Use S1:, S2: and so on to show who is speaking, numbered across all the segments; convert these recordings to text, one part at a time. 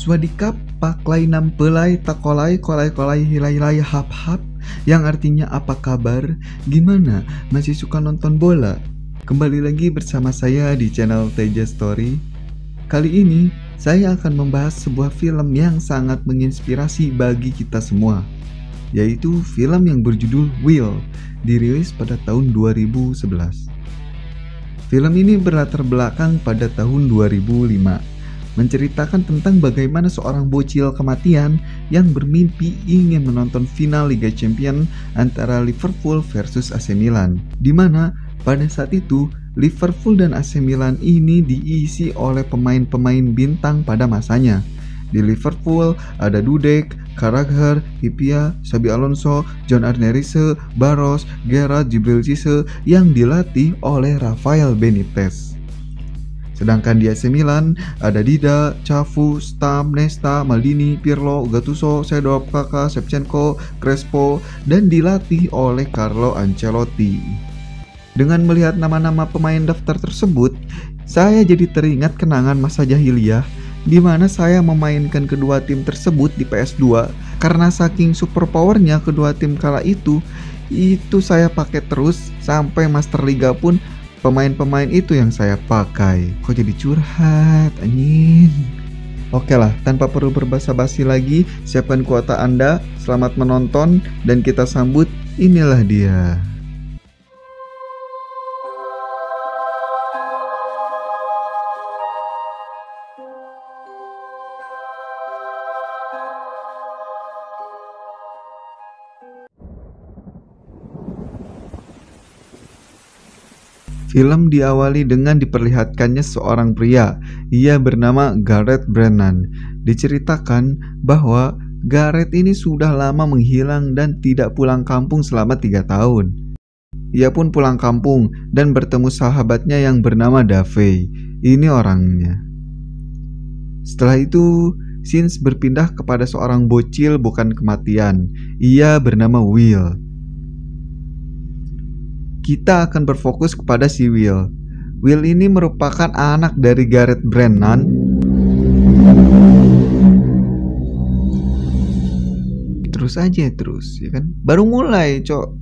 S1: Swadikap, paklay nampelay, takolay, kolay-kolay, hilay-hilay, hap-hap, yang artinya apa kabar? Gimana? Masih suka nonton bola? Kembali lagi bersama saya di channel Teja Story. Kali ini, saya akan membahas sebuah film yang sangat menginspirasi bagi kita semua, yaitu film yang berjudul Will, dirilis pada tahun 2011. Film ini berlatar belakang pada tahun 2005, menceritakan tentang bagaimana seorang bocil kematian yang bermimpi ingin menonton final Liga Champions antara Liverpool versus AC Milan, di mana pada saat itu Liverpool dan AC Milan ini diisi oleh pemain-pemain bintang pada masanya. Di Liverpool ada Dudek, Carragher, Hyypiä, Xabi Alonso, John Arne Riise, Barros, Gerrard, Djibril Cisse yang dilatih oleh Rafael Benitez. Sedangkan di AC Milan ada Dida, Cafu, Stam, Nesta, Maldini, Pirlo, Gattuso, Seedorf, Kaká, Shevchenko, Crespo, dan dilatih oleh Carlo Ancelotti. Dengan melihat nama-nama pemain daftar tersebut, saya jadi teringat kenangan masa jahiliyah di mana saya memainkan kedua tim tersebut di PS2 karena saking super powernya kedua tim kala itu saya pakai terus sampai Master Liga pun pemain-pemain itu yang saya pakai. Kok jadi curhat anjing? Oke lah, tanpa perlu berbasa-basi lagi, siapkan kuota Anda, selamat menonton, dan kita sambut, inilah dia. Film diawali dengan diperlihatkannya seorang pria, ia bernama Gareth Brennan. Diceritakan bahwa Gareth ini sudah lama menghilang dan tidak pulang kampung selama 3 tahun. Ia pun pulang kampung dan bertemu sahabatnya yang bernama Davey. Ini orangnya. Setelah itu, scenes berpindah kepada seorang bocil bukan kematian. Ia bernama Will. Kita akan berfokus kepada si Will. Will ini merupakan anak dari Gareth Brennan. Terus aja ya kan? Baru mulai, cok.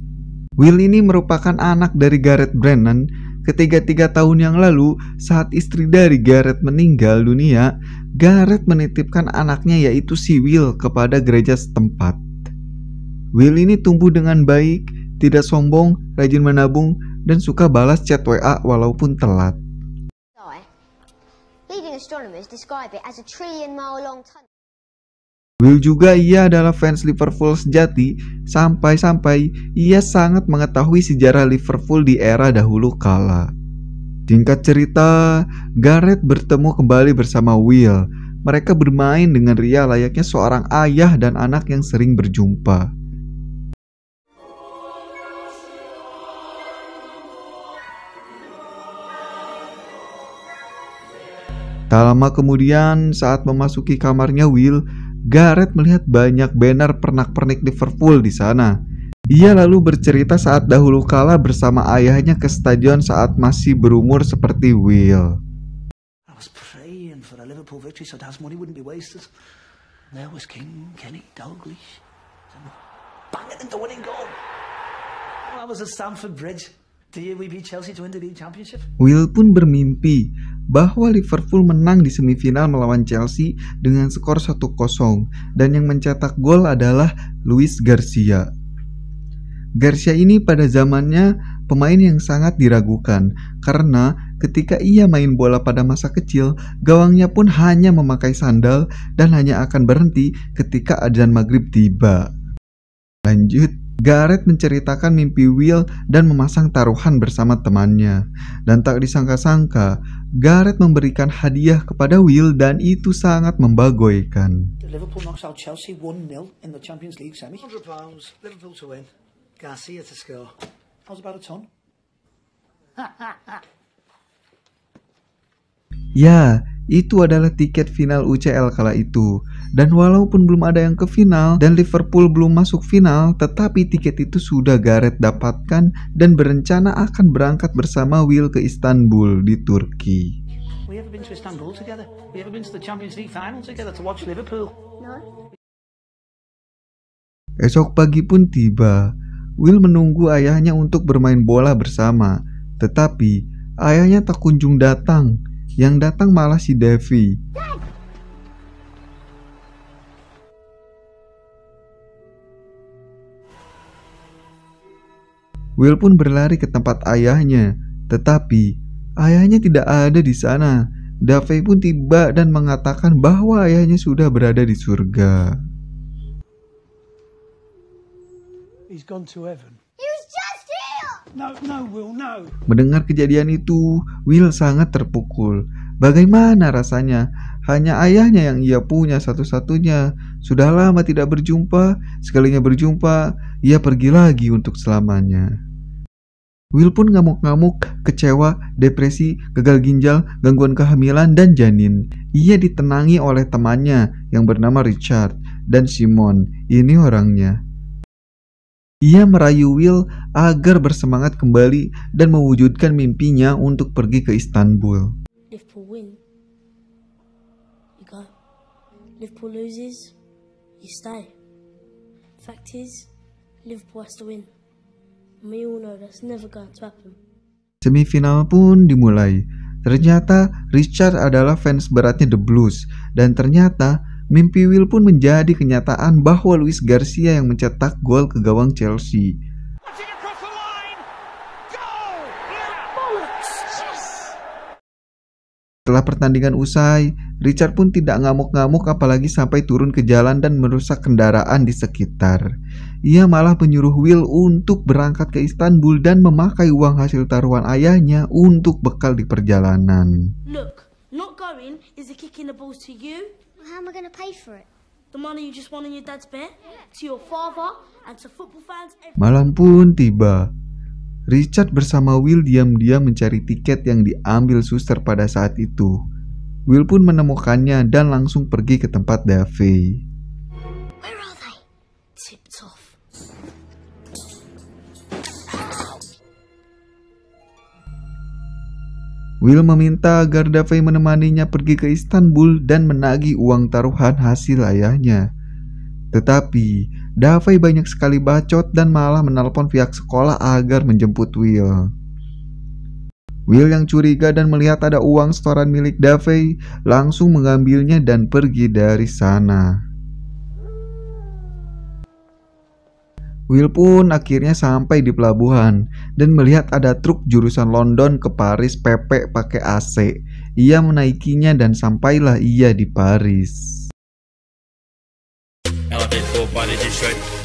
S1: Will ini merupakan anak dari Gareth Brennan. Ketika 3 tahun yang lalu, saat istri dari Gareth meninggal dunia, Gareth menitipkan anaknya yaitu si Will kepada gereja setempat. Will ini tumbuh dengan baik, tidak sombong, rajin menabung, dan suka balas chat WA walaupun telat. Will juga ia adalah fans Liverpool sejati, sampai-sampai ia sangat mengetahui sejarah Liverpool di era dahulu kala. Singkat cerita, Gareth bertemu kembali bersama Will. Mereka bermain dengan ria layaknya seorang ayah dan anak yang sering berjumpa. Tak lama kemudian, saat memasuki kamarnya Will, Gareth melihat banyak banner pernak-pernik Liverpool di sana. Ia lalu bercerita saat dahulu kala bersama ayahnya ke stadion saat masih berumur seperti Will.
S2: I was praying for a Liverpool victory so Dad's money wouldn't be wasted. There was King Kenny Dalglish banging in the winning goal. That was at Stamford Bridge. The year we beat Chelsea to win the league championship.
S1: Will pun bermimpi bahwa Liverpool menang di semifinal melawan Chelsea dengan skor 1-0 dan yang mencetak gol adalah Luis Garcia. Garcia ini pada zamannya pemain yang sangat diragukan karena ketika ia main bola pada masa kecil, gawangnya pun hanya memakai sandal dan hanya akan berhenti ketika adzan maghrib tiba. Lanjut, Gareth menceritakan mimpi Will dan memasang taruhan bersama temannya. Dan tak disangka-sangka, Gareth memberikan hadiah kepada Will dan itu sangat membagoikan.
S2: Liverpool knocks out Chelsea 1-0 in the Champions League semi. £100, Liverpool to win, Garcia to score. How's about a ton?
S1: Ya, itu adalah tiket final UCL kala itu. Dan walaupun belum ada yang ke final dan Liverpool belum masuk final, tetapi tiket itu sudah Gareth dapatkan dan berencana akan berangkat bersama Will ke Istanbul di Turki.
S2: We ever been to Istanbul together? We ever been to the Champions League final together to watch Liverpool?
S3: No.
S1: Esok pagi pun tiba. Will menunggu ayahnya untuk bermain bola bersama, tetapi ayahnya tak kunjung datang. Yang datang malah si Davy. Will pun berlari ke tempat ayahnya, tetapi ayahnya tidak ada di sana. Davy pun tiba dan mengatakan bahwa ayahnya sudah berada di surga.
S2: He's gone to heaven.
S3: He was just here!
S2: No, Will, no.
S1: Mendengar kejadian itu, Will sangat terpukul. Bagaimana rasanya? Hanya ayahnya yang ia punya satu-satunya. Sudah lama tidak berjumpa, sekalinya berjumpa, ia pergi lagi untuk selamanya. Will pun ngamuk-ngamuk, kecewa, depresi, gagal ginjal, gangguan kehamilan, dan janin. Ia ditenangi oleh temannya yang bernama Richard dan Simon. Ini orangnya. Ia merayu Will agar bersemangat kembali dan mewujudkan mimpinya untuk pergi ke Istanbul.
S4: Liverpool win, you go. Liverpool loses, you stay. Fact is, Liverpool has to win. And we all know that's never going to happen.
S1: Semifinal pun dimulai. Ternyata Richard adalah fans beratnya The Blues, dan ternyata mimpi Will pun menjadi kenyataan bahwa Luis Garcia yang mencetak gol ke gawang Chelsea. Setelah pertandingan usai, Richard pun tidak ngamuk-ngamuk apalagi sampai turun ke jalan dan merusak kendaraan di sekitar. Ia malah menyuruh Will untuk berangkat ke Istanbul dan memakai uang hasil taruhan ayahnya untuk bekal di perjalanan.
S4: Look, not going is a kick in the balls to you.
S3: How am I going to pay for it?
S4: The money you just won on your dad's bet, to your father, and to football fans.
S1: Malam pun tiba. Richard bersama Will diam-diam mencari tiket yang diambil suster pada saat itu. Will pun menemukannya dan langsung pergi ke tempat Davy.
S4: Where are they? Tipped off.
S1: Will meminta agar Davy menemaninya pergi ke Istanbul dan menagih uang taruhan hasil ayahnya. Tetapi Davy banyak sekali bacot dan malah menelpon pihak sekolah agar menjemput Will. Will yang curiga dan melihat ada uang setoran milik Davy langsung mengambilnya dan pergi dari sana. Will pun akhirnya sampai di pelabuhan dan melihat ada truk jurusan London ke Paris Pepe pakai AC. Ia menaikinya dan sampailah ia di Paris.
S5: Elevate full body destroyed.